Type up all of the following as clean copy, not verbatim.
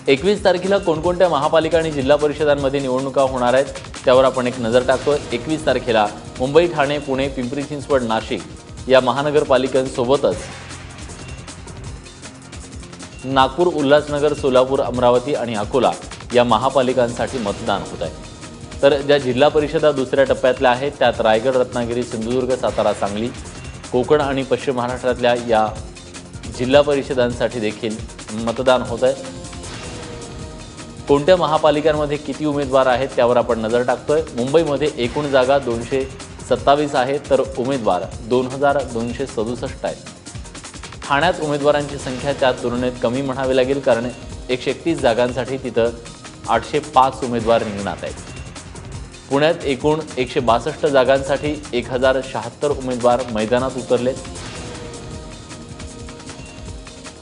21 तारखेला कोणकोणत्या महापालिका आणि जिल्हा परिषदांमध्ये निवडणुका होणार आहेत त्यावर आपण एक नजर टाकतोय। 21 तारखेला मुंबई, ठाणे, पुणे, पिंपरी चिंचवड, नाशिक या महानगरपालिकांसोबतच नागपूर, उल्हासनगर, सोलापूर, अमरावती आणि अकोला या महापालिकांसाठी मतदान होत आहे। तर ज्या जिल्हा परिषदा दुसऱ्या टप्प्यातल्या आहेत त्यात रायगड, रत्नागिरी, सिंधुदुर्ग, सातारा, सांगली, कोकण आणि पश्चिम महाराष्ट्रातल्या या जिल्हा परिषदांसाठी देखील मतदान होत आहे। कोणत्या महापालिकांमध्ये किती उमेदवार आहेत त्यावर आपण नजर टाकतोय। मुंबईमध्ये एकूण जागा 227 आहेत तर उमेदवार 2267 आहेत। ठाण्यात उमेदवारांची संख्या त्या तुलनेत कमी म्हणावी लागेल, कारण 131 जागांसाठी तिथं 805 उमेदवार रिंगणात आहेत। पुण्यात एकूण 162 जागांसाठी 1076 उमेदवार मैदानात उतरलेत,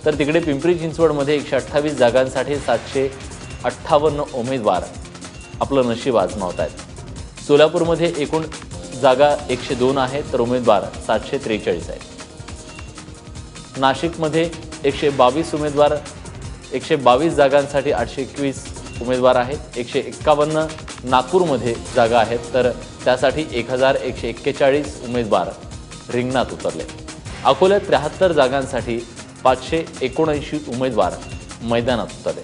तर तिकडे पिंपरी चिंचवडमध्ये 128 जागांसाठी 758 उमेदवार आपलं नशीब आजमावत आहेत। सोलापूरमध्ये एकूण जागा 102 आहेत तर उमेदवार 743 आहेत। नाशिकमध्ये 122 जागांसाठी 821 उमेदवार आहेत। 151 नागपूरमध्ये जागा आहेत तर त्यासाठी 1141 उमेदवार रिंगणात उतरले। अकोल्यात 73 जागांसाठी 579 उमेदवार मैदानात उतरले।